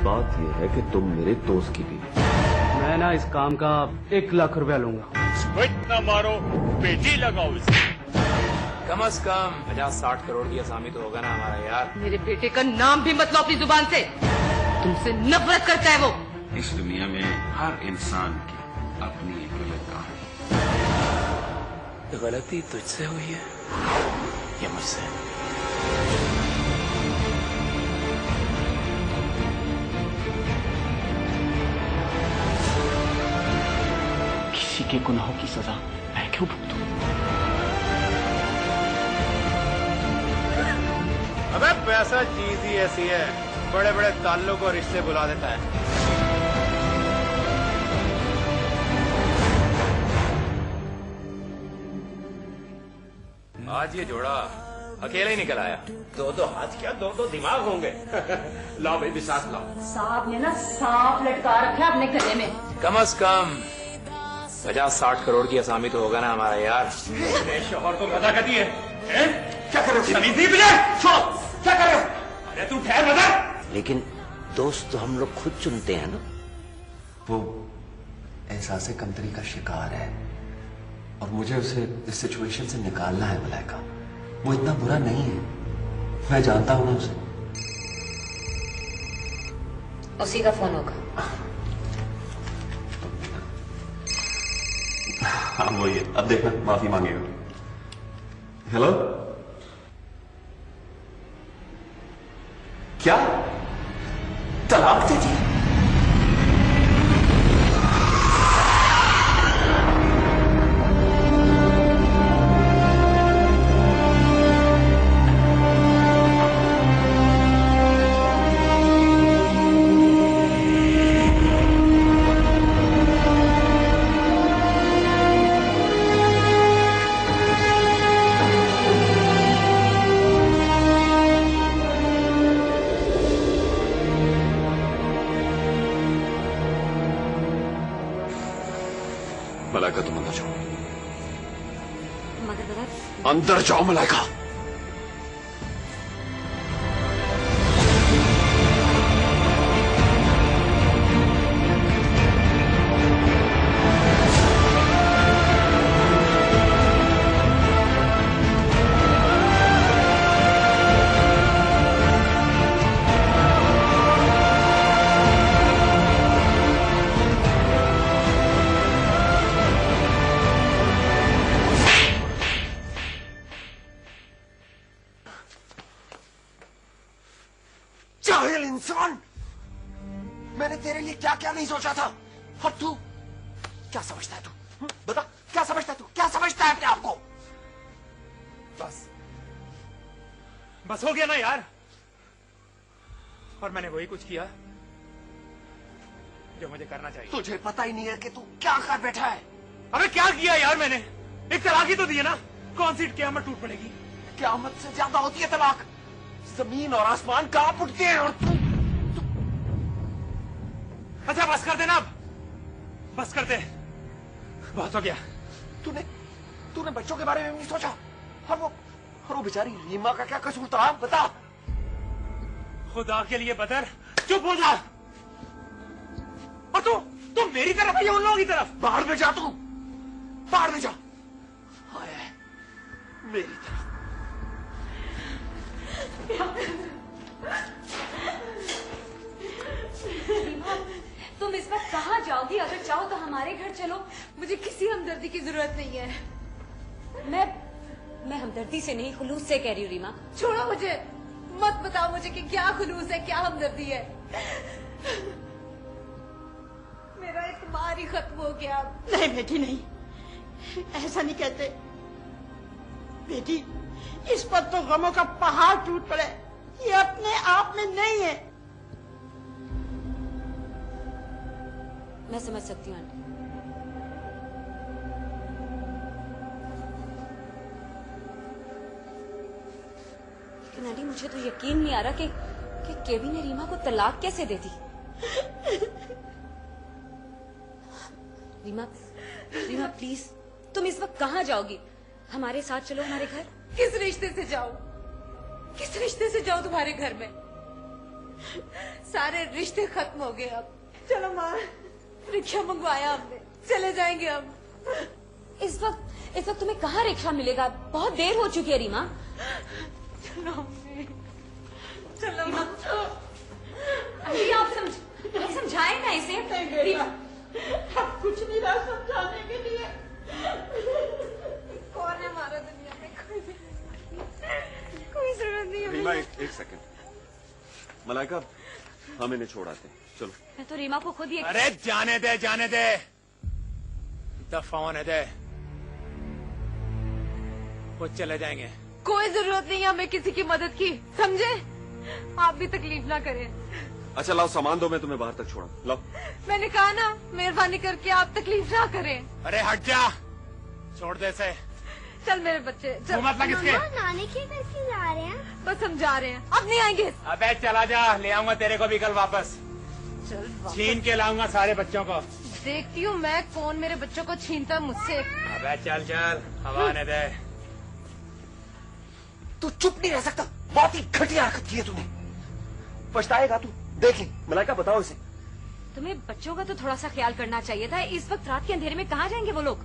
बात यह है कि तुम मेरे दोस्त की बीवी। मैं ना इस काम का 1 लाख रुपया लूंगा। इतना मारो, पेटी लगाओ इसे। कम से कम 50-60 करोड़ की असामी तो होगा ना हमारा यार। मेरे बेटे का नाम भी मत लो अपनी जुबान से। तुमसे नफरत करता है वो। इस दुनिया में हर इंसान की अपनी एक अलग कहानी। गलती तुझसे हुई है या मुझसे? किसी के गुनाहों की सजा मैं क्यों भुगतूं? अबे पैसा चीज ही ऐसी है, बड़े बड़े ताल्लुक और रिश्ते बुला देता है। आज ये जोड़ा अकेला ही निकल आया। 2-2 हाथ क्या 2-2 दिमाग होंगे। लाओ भाई विश्वास लाओ। साहब ने ना सांप लटका रखा है अपने गले में। कम से कम 50-60 करोड़ की असामी तो होगा ना हमारा यार। शोहर को गदा कर दिए। क्या कर रहे हो? नहीं छोड़ो, क्या कर रहे हो? अरे तू ठहर मदर। लेकिन दोस्त तो हम लोग खुद चुनते हैं ना। वो एहसास कमतरी का शिकार है और मुझे उसे इस सिचुएशन से निकालना है। मलाइका, वो इतना बुरा नहीं है, मैं जानता हूं ना उसे। उसी का फोन होगा। हाँ वही है। अब देखना माफी मांगेगा। हेलो, क्या तलाक दे दी? मलाइका तुम अंदर जाओ। मगर अंदर जाओ मलाइका। जाहिल इंसान, मैंने तेरे लिए क्या क्या नहीं सोचा था। और तू क्या समझता है? तू बता, क्या समझता है? तू क्या समझता है अपने आप को? बस हो गया ना यार। और मैंने वही कुछ किया जो मुझे करना चाहिए। तुझे पता ही नहीं है कि तू क्या कर बैठा है। अबे क्या किया यार मैंने? एक तलाक ही तो दी है ना। कौन सी क़यामत टूट पड़ेगी? क़यामत से ज्यादा होती है तलाक। जमीन और आसमान कांप उठते हैं और तू अच्छा बस कर देना, अब बस कर दे, बहुत हो गया। तूने बच्चों के बारे में नहीं सोचा? और वो बेचारी रीमा का क्या कसूर था? बता। खुदा के लिए बदर चुप हो जा। और तू मेरी तरफ है या उन लोगों की तरफ? बाहर में जा, तू बाहर में जा। आया है मेरी तरफ। तुम इस वक्त कहाँ जाओगी? अगर चाहो तो हमारे घर चलो। मुझे किसी हमदर्दी की जरूरत नहीं है। मैं हमदर्दी से नहीं, खुलूस से कह रही हूँ रीमा। छोड़ो मुझे, मत बताओ मुझे कि क्या खुलूस है, क्या हमदर्दी है। मेरा इत्मीनान ही खत्म हो गया। नहीं बेटी नहीं, ऐसा नहीं कहते बेटी। इस पर तो गमों का पहाड़ टूट पड़े, ये अपने आप में नहीं है। मैं समझ सकती हूँ आंटी। लेकिन आंटी मुझे तो यकीन नहीं आ रहा कि केवी ने रीमा को तलाक कैसे दे दी। रीमा प्लीज, तुम इस वक्त कहाँ जाओगी? हमारे साथ चलो, हमारे घर। किस रिश्ते से जाऊं? किस रिश्ते से जाऊं तुम्हारे घर में? सारे रिश्ते खत्म हो गए। अब चलो माँ, रिक्शा मंगवाया हमने, चले जाएंगे अब। इस वक्त तुम्हें कहाँ रिक्शा मिलेगा? बहुत देर हो चुकी है रीमा। चलो मम्मी, चलो माँ। अभी आप समझाएं ना इसे। रीमा, अब कुछ नहीं रहा समझाने के लिए। कौन है हमारा दुनिया में? कोई जरूरत नहीं है। रीमा एक सेकंड। मलाइका, हम इन्हें छोड़ आते हैं, चलो। मैं तो रीमा को खुद ही अरे जाने दे, जाने दे, दफा होने दे, वो चले जाएंगे। कोई जरूरत नहीं है हमें किसी की मदद की, समझे? आप भी तकलीफ ना करें। अच्छा लाओ सामान दो, मैं तुम्हें बाहर तक छोड़ा। लाओ। मैंने कहा ना, मेहरबानी करके आप तकलीफ ना करें। अरे हट जा, छोड़ दे से। चल मेरे बच्चे, चल। मत लग इसके। नानी के घर क्यों जा रहे हैं? बस हम जा रहे हैं, अब नहीं आएंगे। अबे चला जा, ले आऊंगा तेरे को भी कल वापस। चल छीन के लाऊंगा सारे बच्चों को। देखती हूँ मैं कौन मेरे बच्चों को छीनता मुझसे। अबे चल चल, हवा आने दे। तू चुप नहीं रह सकता, बहुत ही घटिया हरकत की है तूने। पछताएगा तू, देख ले। मलाइका बताओ इसे। तुम्हें बच्चों का तो थोड़ा सा ख्याल करना चाहिए था। इस वक्त रात के अंधेरे में कहाँ जाएंगे वो लोग?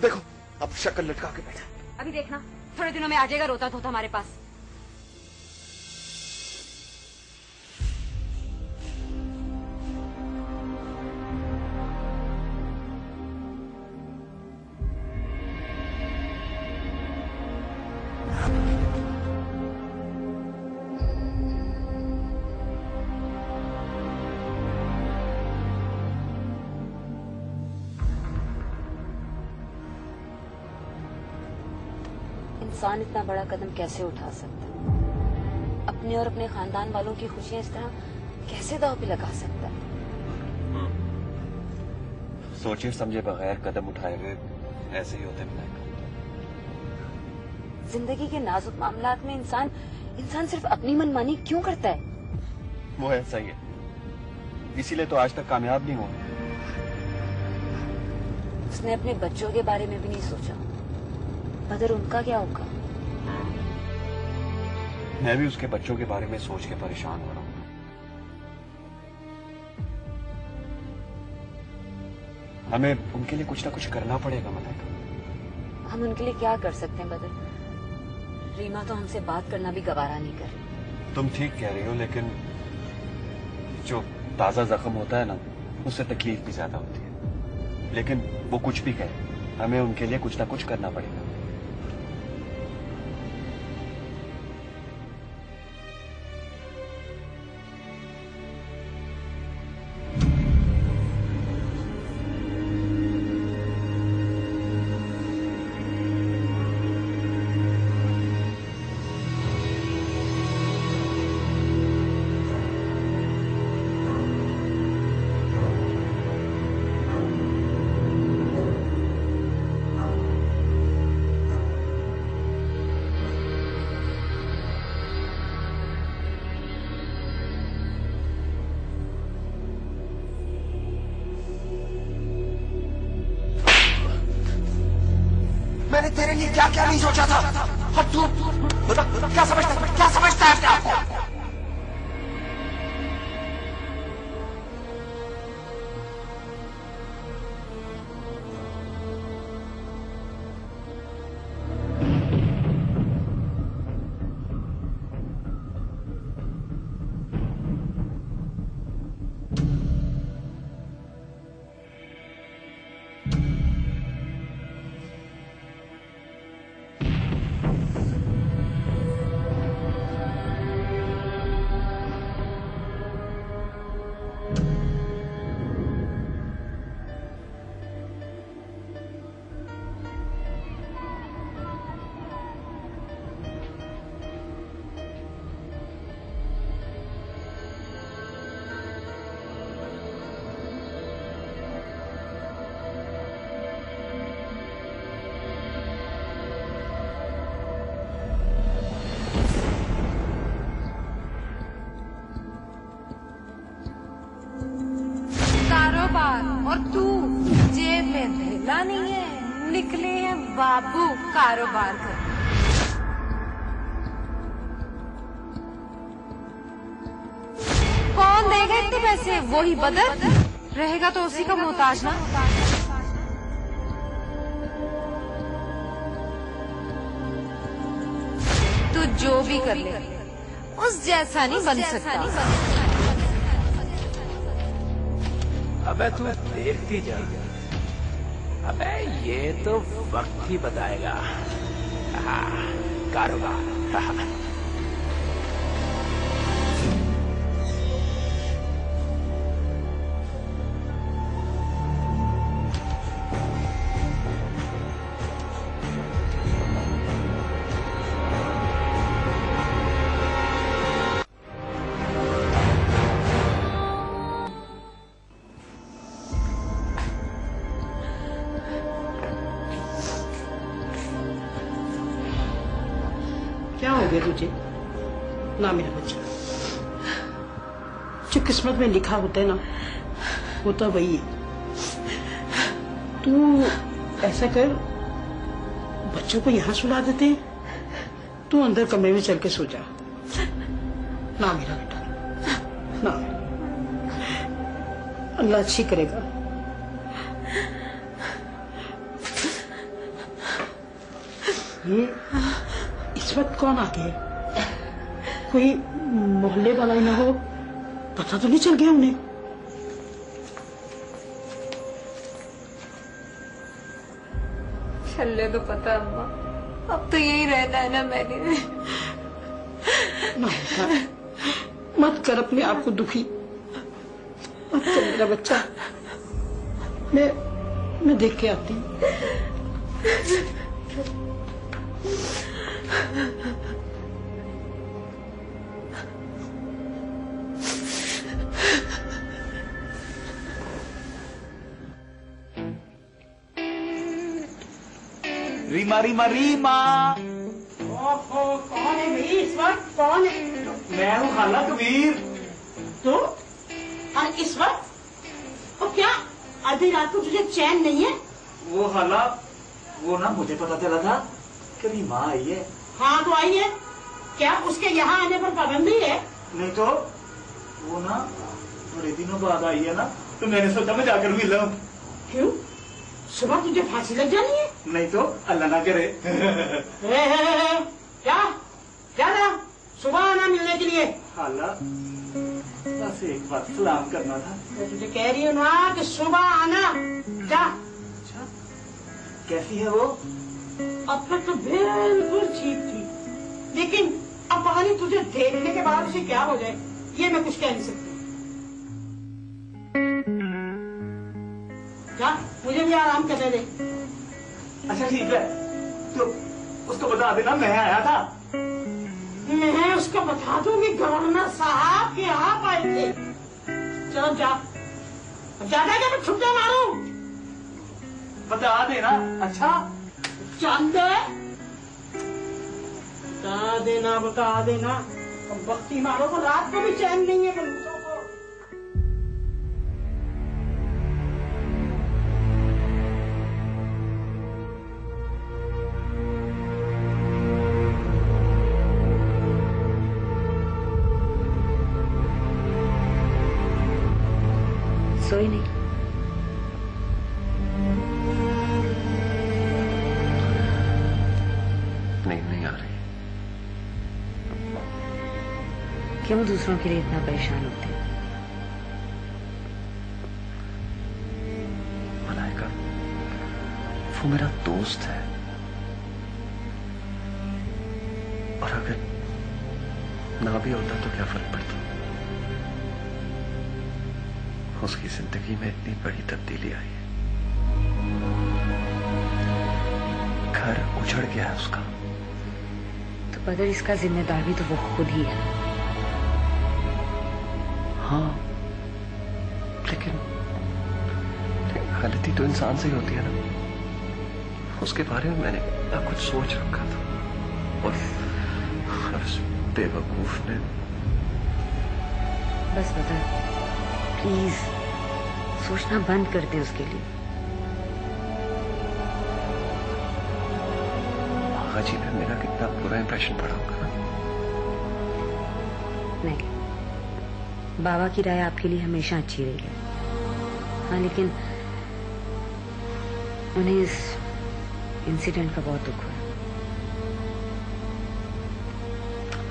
देखो अब शक्ल लटका के बैठा। अभी देखना, थोड़े दिनों में आ जाएगा रोता धोता हमारे पास। इंसान इतना बड़ा कदम कैसे उठा सकता है? अपने और अपने खानदान वालों की खुशियां इस तरह कैसे दांव पे लगा सकता है? सोचे समझे बगैर कदम उठाए हुए ऐसे ही होते हैं। जिंदगी के नाजुक मामलात में इंसान सिर्फ अपनी मनमानी क्यों करता है? वो ऐसा ही है, इसीलिए तो आज तक कामयाब नहीं हुआ। उसने अपने बच्चों के बारे में भी नहीं सोचा। मगर उनका क्या होगा? मैं भी उसके बच्चों के बारे में सोच के परेशान हो रहा हूँ। हमें उनके लिए कुछ ना कुछ करना पड़ेगा मलाइका। हम उनके लिए क्या कर सकते हैं बदर? रीमा तो हमसे बात करना भी गवारा नहीं कर रही। तुम ठीक कह रही हो, लेकिन जो ताजा जख्म होता है ना, उससे तकलीफ भी ज्यादा होती है। लेकिन वो कुछ भी कहे, हमें उनके लिए कुछ ना कुछ करना पड़ेगा। मैंने तेरे लिए क्या क्या नहीं सोचा था। अब तू बता, क्या समझता है अपने आप को? और तू जेब में थैला नहीं है, निकले हैं बाबू कारोबार कर। जाएगा इतने पैसे? वो ही बदर रहेगा तो उसी का मोहताज ना। तू जो भी कर ले उस जैसा नहीं बन सकता। अबे तू देखती जा, अबे ये तो वक्त ही बताएगा। कारोबार। क्या हो गया तुझे? ना मेरा बच्चा, जो किस्मत में लिखा होता है ना वो तो वही है। तू ऐसा कर, बच्चों को यहाँ सुला देते हैं, तू अंदर कमरे में चल के सो जा। ना मेरा बेटा, ना, अल्लाह अच्छी करेगा। ये इस वक्त कौन आ गया? कोई मोहल्ले वाला ही ना हो? पता तो नहीं चल गया उन्हें? चले तो पता अम्मा, अब तो यही रहना है ना मैंने। ना बेटा, मत कर अपने आप को दुखी, मत कर मेरा बच्चा। मैं देख के आती हूँ। रीमा रीमा रीमा। ओहो, कौन है भाई इस वक्त? कौन है? मैं हूँ खाला कबीर। तो और इस वक्त? और क्या आधी रात को तुझे चैन नहीं है? वो खाला, वो ना मुझे पता चला था कि रीमा आई है। हाँ तो आई है। क्या उसके यहाँ आने पर पाबंदी है? नहीं तो वो ना थोड़े दिनों बाद आई है ना, तो मैंने सोचा मैं जाकर मिलूं। क्यों? सुबह तुझे फांसी लग जानी है? नहीं तो अल्लाह ना करे। क्या था? सुबह आना मिलने के लिए। खाला बस एक बार सलाम करना था। मैं तुझे कह रही हूँ ना कि सुबह आना। जा। अच्छा, कैसी है वो? अब तक तो बिल्कुल ठीक थी, लेकिन अब पता नहीं तुझे देखने के बाद उसे क्या हो जाए, ये मैं कुछ कह नहीं सकती। जा, मुझे भी आराम करने दे। अच्छा ठीक है, तो उसको बता देना मैं आया था। मैं उसको बता दूंगी गवर्नर साहब के आप आए थे। चलो जा। अब ज्यादा क्या मैं छुट्टियां मारूं? बता देना। अच्छा चांद बता देना। अब बत्ती मारो तो रात को भी चैन नहीं है बंदूकों को। सोई नहीं? नहीं आ रही। क्यों दूसरों के लिए इतना परेशान होते हो? मलाइका, वो मेरा दोस्त है, और अगर ना भी होता तो क्या फर्क पड़ता? उसकी जिंदगी में इतनी बड़ी तब्दीली आई है, घर उजड़ गया है उसका। तो बदर, इसका जिम्मेदार भी तो वो खुद ही है। हाँ, लेकिन गलती तो इंसान से ही होती है ना। उसके बारे में मैंने इतना कुछ सोच रखा था, और उस बेवकूफ ने। बस बदर, प्लीज सोचना बंद कर दे उसके लिए। आगा जी पे मेरा कितना बुरा इंप्रेशन पड़ा होगा ना। नहीं, बाबा की राय आपके लिए हमेशा अच्छी रही है। हाँ, लेकिन उन्हें इस इंसिडेंट का बहुत दुख हुआ।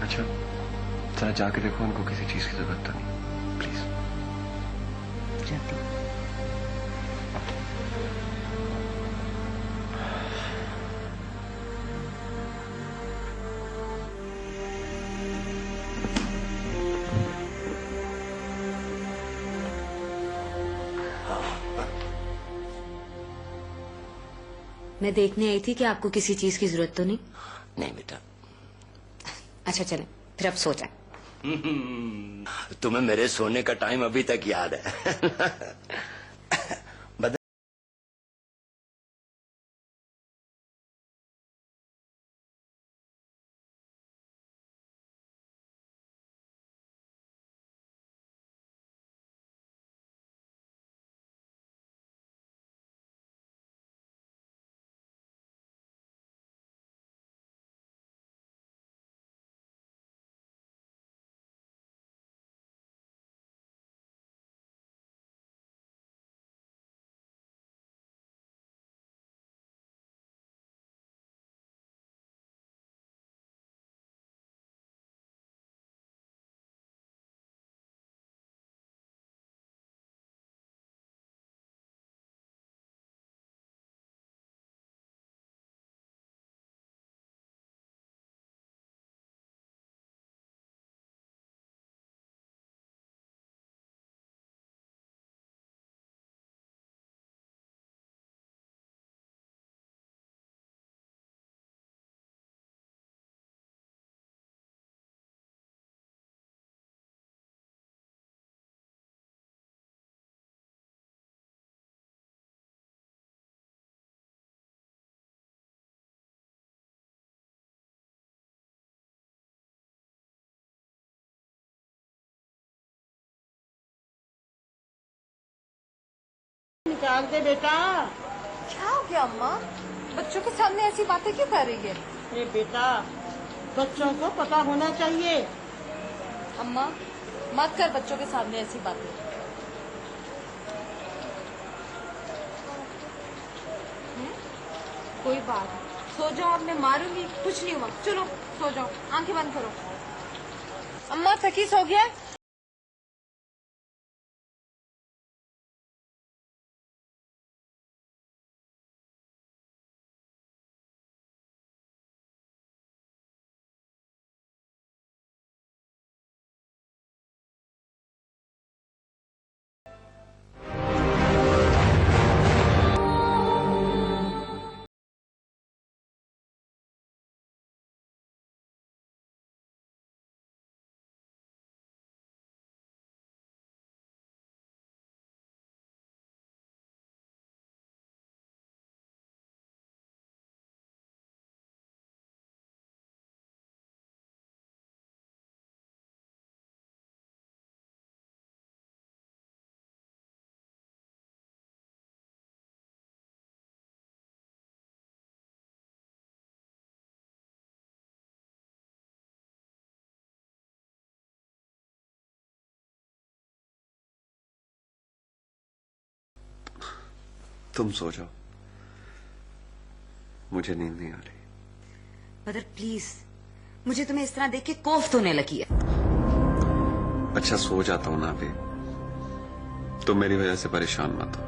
अच्छा, जरा जाके देखो, उनको किसी चीज की जरूरत तो नहीं, प्लीज। जाती हूँ। मैं देखने आई थी कि आपको किसी चीज की जरूरत तो नहीं। नहीं बेटा। अच्छा चले, फिर अब सो जाए। तुम्हें मेरे सोने का टाइम अभी तक याद है। निकाल दे बेटा। क्या हो गया अम्मा? बच्चों के सामने ऐसी बातें क्यों कर रही है? अरे बेटा, बच्चों को पता होना चाहिए। अम्मा मत कर बच्चों के सामने ऐसी बातें। कोई बात नहीं, सो जाओ। अब मैं मारूंगी, कुछ नहीं हुआ। चलो सो जाओ, आंखें बंद करो। अम्मा थकी सो गया? तुम सो जाओ, मुझे नींद नहीं आ रही। मदर प्लीज, मुझे तुम्हें इस तरह देख के कोफ्त होने लगी है। अच्छा सो जाता हूं ना अभी, तुम मेरी वजह से परेशान मत हो।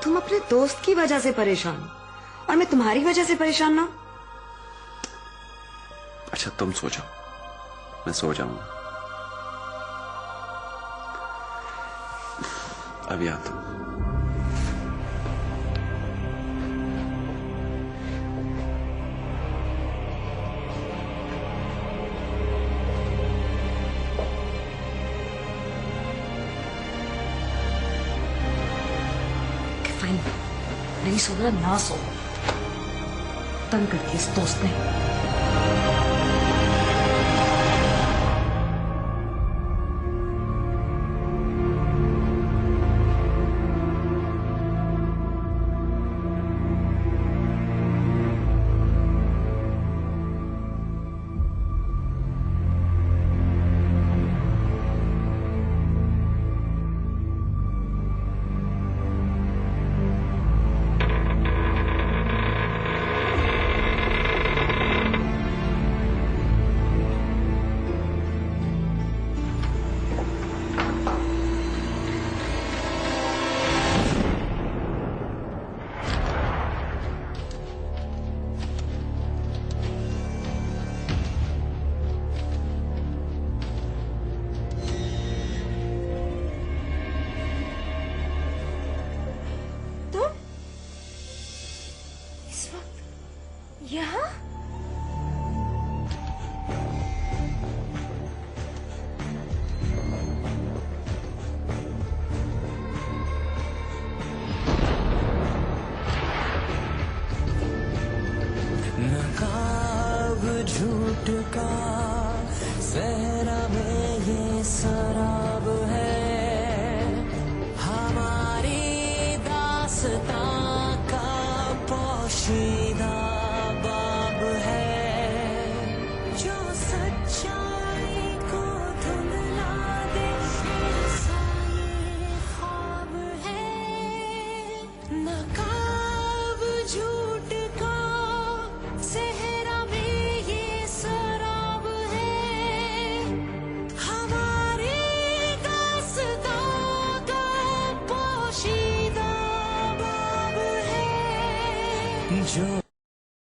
तुम अपने दोस्त की वजह से परेशान हो और मैं तुम्हारी वजह से परेशान ना। अच्छा तुम सो जाओ, मैं सो जाऊंगा। अभी आता हूं। फाइन, नहीं सोना ना सो, तंग करके इस दोस्त ने। पोशीदा बाब है जो सच्चाई को धुंधला दे, ऐसा ये ख्वाब है नकाब झूठ का सेहरा में ये शराब है, हमारे दास्तां का पोशीदा बाब है जो